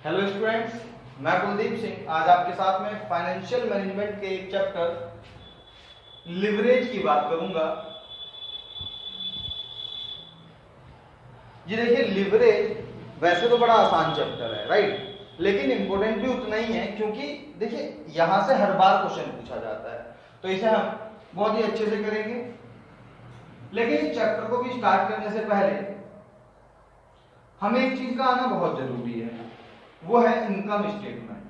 Hello students, मैं कुलदीप सिंह आज आपके साथ में फाइनेंशियल मैनेजमेंट के एक चैप्टर लिवरेज की बात करूंगा। जी देखिए, लिवरेज वैसे तो बड़ा आसान चैप्टर है, राइट, लेकिन इंपॉर्टेंट भी उतना ही है क्योंकि देखिए यहां से हर बार क्वेश्चन पूछा जाता है, तो इसे हम बहुत ही अच्छे से करेंगे। लेकिन इस चैप्टर को भी स्टार्ट करने से पहले हमें एक चीज का आना बहुत जरूरी है, वो है इनकम स्टेटमेंट।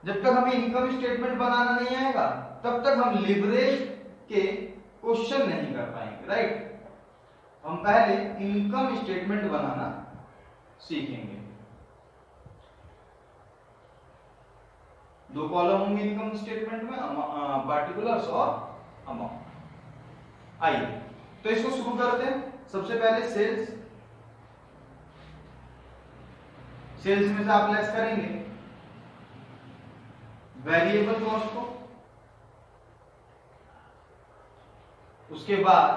जब तक हमें इनकम स्टेटमेंट बनाना नहीं आएगा तब तक हम लिवरेज के क्वेश्चन नहीं कर पाएंगे, राइट। हम पहले इनकम स्टेटमेंट बनाना सीखेंगे। दो कॉलम होंगे इनकम स्टेटमेंट में, पार्टिकुलर्स और अमाउंट। आइए तो इसको शुरू करते हैं। सबसे पहले सेल्स में से आप लेस करेंगे वेरिएबल कॉस्ट को, उसके बाद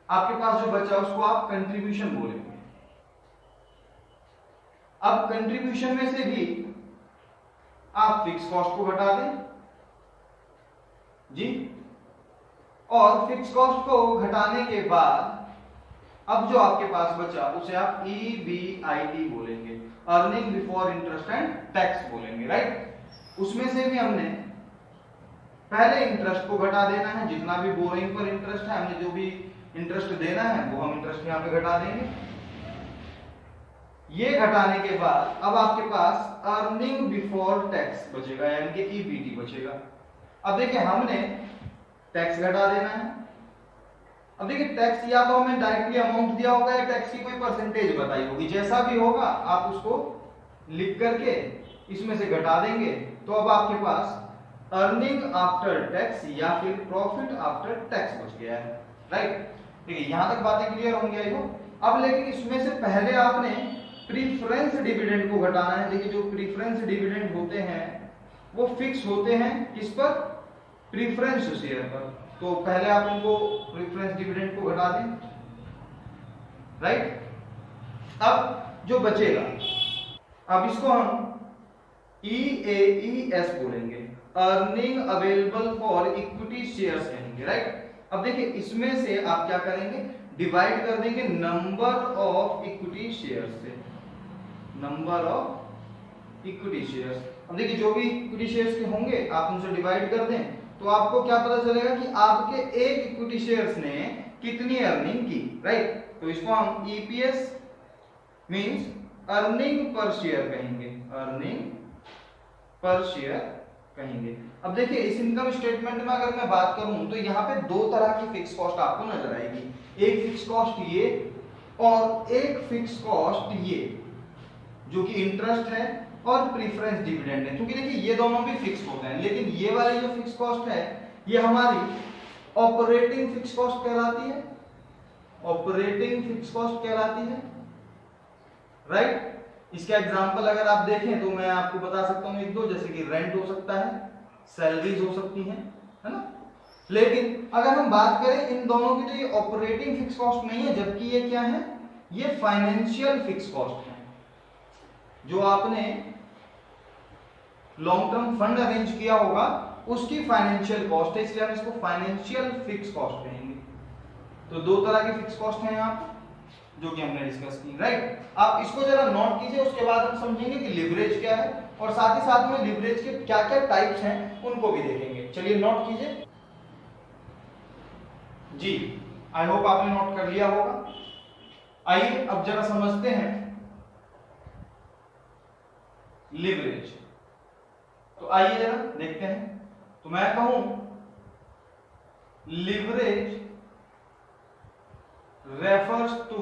आपके पास जो बचा उसको आप कंट्रीब्यूशन बोलेंगे। अब कंट्रीब्यूशन में से भी आप फिक्स कॉस्ट को घटा दें जी, और फिक्स कॉस्ट को घटाने के बाद अब जो आपके पास बचा उसे आप EBIT बोलेंगे, earning before interest and tax बोलेंगे, राइट। उसमें से भी हमने पहले इंटरेस्ट को घटा देना है, जितना भी बोरिंग पर इंटरेस्ट है, हमने जो भी इंटरेस्ट देना है वो हम इंटरेस्ट यहाँ पे घटा देंगे। ये घटाने के बाद अब आपके पास अर्निंग बिफोर टैक्स बचेगा, यानी कि EBT बचेगा। अब देखिए हमने टैक्स घटा देना है। अब देखिए टैक्स या तो हमें डायरेक्टली अमाउंट दिया होगा या टैक्स की कोई परसेंटेज बताई होगी, जैसा भी होगा आप उसको लिख करके इसमें से घटा देंगे, तो अब आपके पास अर्निंग आफ्टर टैक्स या फिर प्रॉफिट आफ्टर टैक्स बच गया है, राइट। ठीक है, यहां तक बातें क्लियर होंगी आई हो। अब लेकिन इसमें से पहले आपने प्रीफरेंस डिविडेंड को घटाना है। देखिए जो प्रीफरेंस डिविडेंड होते हैं वो फिक्स होते हैं किस पर, प्रीफरेंस शेयर पर, तो पहले आप उनको प्रीफरेंस डिविडेंड को घटा दें, राइट। अब जो बचेगा अब इसको हम EAES बोलेंगे, earning available for equity shares कहेंगे, राइट। अब देखिए इसमें से आप क्या करेंगे, डिवाइड कर देंगे नंबर ऑफ इक्विटी शेयर्स से, नंबर ऑफ इक्विटी शेयर्स। अब देखिए जो भी इक्विटी शेयर्स के होंगे आप उनसे डिवाइड कर दें तो आपको क्या पता चलेगा कि आपके एक इक्विटी शेयर्स ने कितनी अर्निंग की, राइट। तो इसको हम EPS means earning per share कहेंगे, अर्निंग पर शेयर कहेंगे। अब देखिए इस इनकम स्टेटमेंट में अगर मैं बात करूं तो यहाँ पे दो तरह की फिक्स कॉस्ट आपको नजर आएगी, एक फिक्स कॉस्ट ये और एक फिक्स कॉस्ट ये, जो कि इंटरेस्ट है और प्रीफरेंस डिविडेंड है। क्योंकि देखिए ये दोनों भी फिक्स होते हैं, लेकिन ये वाली जो फिक्स कॉस्ट है ये हमारी ऑपरेटिंग फिक्स कॉस्ट कहलाती है, ऑपरेटिंग फिक्स कॉस्ट कहलाती है, राइट। इसका एग्जांपल अगर आप देखें तो मैं आपको बता सकता हूं एक दो, जैसे कि रेंट हो सकता है, सैलरीज हो सकती हैं, है ना। लेकिन अगर हम बात करें इन दोनों की तो ये ऑपरेटिंग फिक्स कॉस्ट नहीं है, जबकि ये क्या है, ये फाइनेंशियल फिक्स कॉस्ट है। जो आपने लॉन्ग टर्म फंड अरेंज किया होगा उसकी फाइनेंशियल कॉस्ट है, इसलिए हम इसको फाइनेंशियल फिक्स कॉस्ट कहेंगे। तो दो तरह की फिक्स कॉस्ट है यहाँ जो कि हमने डिस्कस की, राइट। आप इसको जरा नोट कीजिए, उसके बाद हम समझेंगे कि लिवरेज क्या है और साथ ही साथ में लिवरेज के क्या क्या टाइप्स हैं उनको भी देखेंगे। चलिए नोट कीजिए जी, आई होप आपने नोट कर लिया होगा। आइए अब जरा समझते हैं लिवरेज। तो आइए जरा देखते हैं। तो मैं कहूं leverage refers to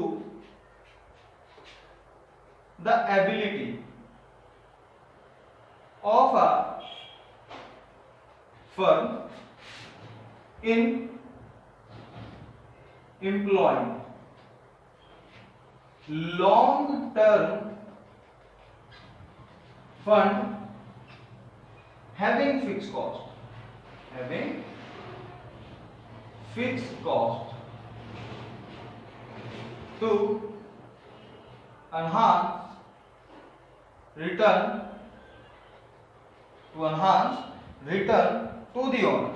the ability of a firm in employing long term fund having fixed cost to enhance return to enhance return to the owner,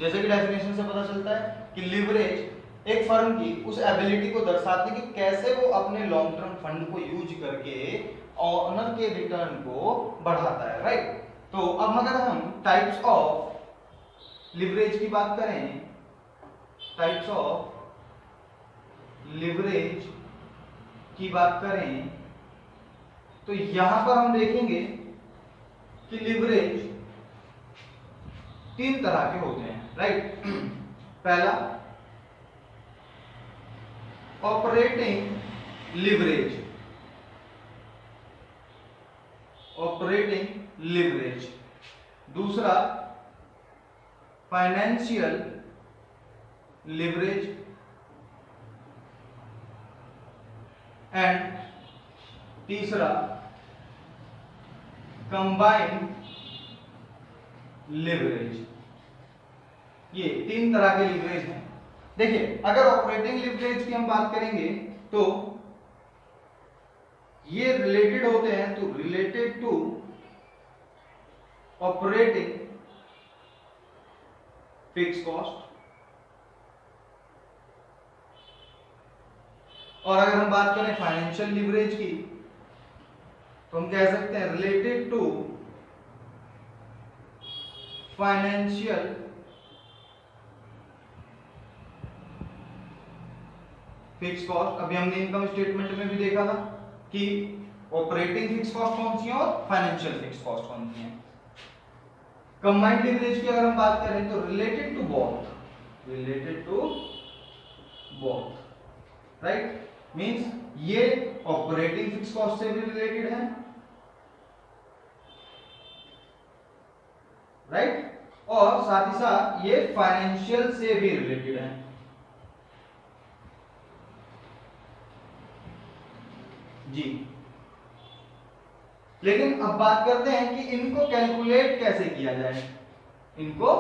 जैसे कि डेफिनेशन से पता चलता है कि लिवरेज एक फर्म की उस एबिलिटी को दर्शाती है कि कैसे वो अपने लॉन्ग टर्म फंड को यूज करके ओनर के रिटर्न को बढ़ाता है, राइट। तो अब अगर हम टाइप्स ऑफ लिवरेज की बात करें, टाइप्स ऑफ लिवरेज की बात करें, तो यहां पर हम देखेंगे कि लिवरेज तीन तरह के होते हैं, राइट। पहला ऑपरेटिंग लिवरेज, ऑपरेटिंग लिवरेज। दूसरा फाइनेंशियल लिवरेज एंड तीसरा कंबाइंड लिवरेज। ये तीन तरह के लिवरेज हैं। देखिए, अगर ऑपरेटिंग लिवरेज की हम बात करेंगे तो ये रिलेटेड होते हैं, तो related to operating fix cost. और अगर हम बात करें फाइनेंशियल लिवरेज की तो हम कह सकते हैं related to financial fix cost. अभी हमने इनकम स्टेटमेंट में भी देखा था कि ऑपरेटिंग फिक्स कॉस्ट कौन सी है और फाइनेंशियल फिक्स कॉस्ट कौन सी है। कंबाइंड लिवरेज की अगर हम बात करें तो related to both, related to both, right. Means ये ऑपरेटिंग फिक्स कॉस्ट से भी रिलेटेड है, राइट, और साथ ही साथ ये फाइनेंशियल से भी रिलेटेड है। जी, लेकिन अब बात करते हैं कि इनको कैलकुलेट कैसे किया जाए, इनको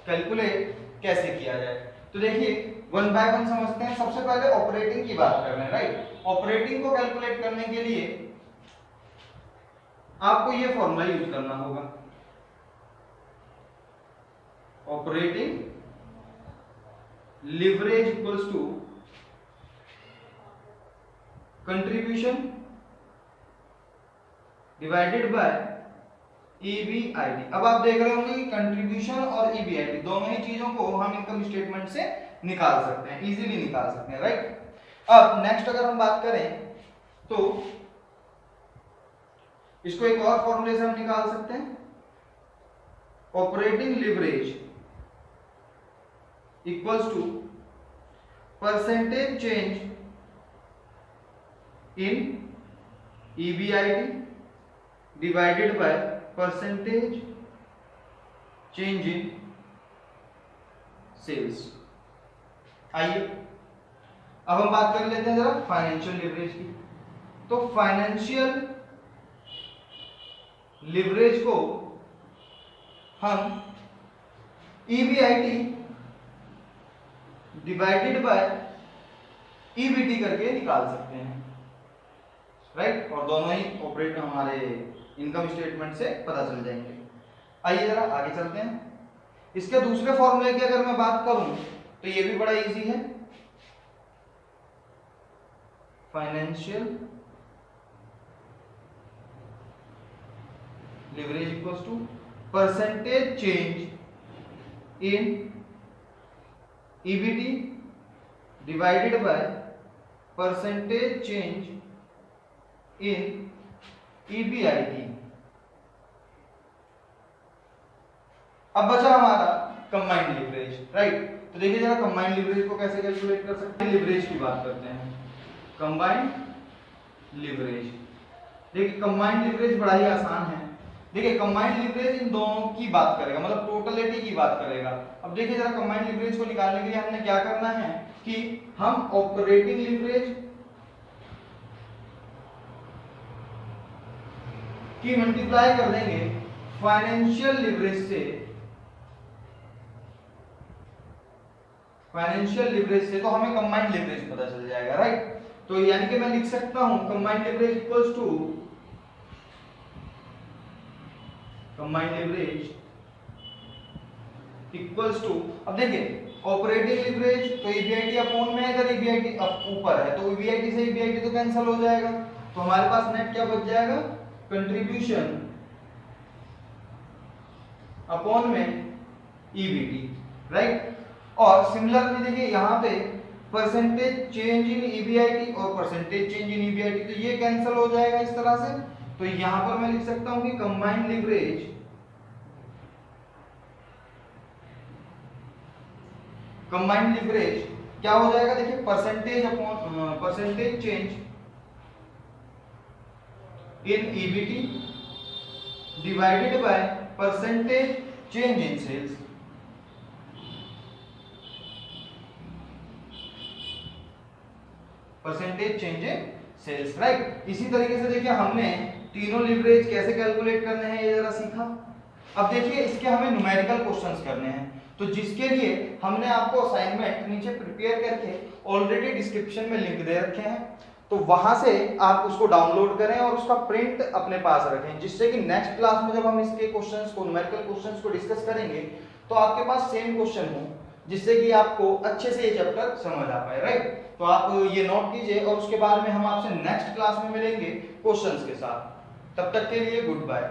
कैलकुलेट कैसे किया जाए। तो देखिए, वन बाय वन समझते हैं। सबसे पहले ऑपरेटिंग की बात कर रहे हैं, राइट। ऑपरेटिंग को कैलकुलेट करने के लिए आपको ये फॉर्मूला यूज करना होगा, operating leverage equals to contribution divided by EBIT. अब आप देख रहे होंगे कि कंट्रीब्यूशन और ईबीआईटी दोनों ही चीजों को हम इनकम स्टेटमेंट से निकाल सकते हैं, इजीली निकाल सकते हैं, राइट। अब नेक्स्ट अगर हम बात करें तो इसको एक और फॉर्मूले से हम निकाल सकते हैं, operating leverage equals to percentage change in EBIT divided by percentage change in sales. आइए अब हम बात कर लेते हैं जरा फाइनेंशियल लिवरेज की। तो फाइनेंशियल लिवरेज को हम ईबीआईटी डिवाइडेड बाय ईबीटी करके निकाल सकते हैं, राइट। और दोनों ही ऑपरेट हमारे इनकम स्टेटमेंट से पता चल जाएंगे। आइए जरा आगे चलते हैं। इसके दूसरे फॉर्मूले की अगर मैं बात करूं तो ये भी बड़ा इजी है, financial leverage equals to percentage change in EBT divided by percentage change in EBIT. अब बचा हमारा कंबाइंड लिवरेज, राइट। तो देखिए जरा कंबाइंड लिवरेज को कैसे कैलकुलेट कर सकते हैं। लिवरेज की बात करते हैं, कंबाइंड लिवरेज। देखिए कंबाइंड लिवरेज बड़ा ही आसान है। देखिए कंबाइंड लिवरेज इन दोनों की बात करेगा, मतलब टोटलिटी की बात करेगा। अब देखिए जरा कंबाइंड लिवरेज को निकालने के लिए हमने क्या करना है कि हम ऑपरेटिंग लिवरेज की मल्टीप्लाई कर देंगे फाइनेंशियल लिवरेज से, फाइनेंशियल लिवरेज से तो हमें कंबाइंड लिवरेज पता चल जाएगा, राइट। तो यानी कि मैं लिख सकता हूं कंबाइंड लीवरेज इक्वल्स टू अब देखिए ऑपरेटिंग लीवरेज तो ईबीआईटी अपॉन में है, इधर ईबीआईटी ऊपर है तो ईबीआईटी से ईबीआईटी तो कैंसिल हो जाएगा, तो हमारे पास नेट क्या बच जाएगा, कंट्रीब्यूशन अपॉन में ईबीटी, राइट। और सिमिलरली देखिए यहाँ पे परसेंटेज चेंज इन ईबीआईटी और परसेंटेज चेंज इन ईबीआईटी, तो ये कैंसिल हो जाएगा इस तरह से। तो यहां पर मैं लिख सकता हूं कि कंबाइंड लीवरेज क्या हो जाएगा, देखिए percentage upon percentage change in EBT divided by percentage change in sales. Percentage change in sales, right. इसी तरीके से देखिए हमने तीनों लीवरेज कैसे कैलकुलेट करने हैं ये जरा सीखा। अब देखिए इसके हमें न्यूमेरिकल क्वेश्चंस करने हैं, तो जिसके लिए हमने आपको असाइनमेंट नीचे प्रिपेयर करके ऑलरेडी डिस्क्रिप्शन में लिंक दे रखे हैं, तो वहां से आप उसको डाउनलोड करें और उसका प्रिंट अपने पास रखें, जिससे कि नेक्स्ट क्लास में जब हम इसके क्वेश्चंस को न्यूमेरिकल क्वेश्चंस को डिस्कस करेंगे तो आपके पास सेम क्वेश्चन हो, जिससे कि आपको अच्छे से ये चैप्टर समझ आ पाए, राइट। तो आप ये नोट कीजिए और उसके बाद में हम आपसे नेक्स्ट क्लास में मिलेंगे क्वेश्चंस के साथ। तब तक के लिए गुड बाय।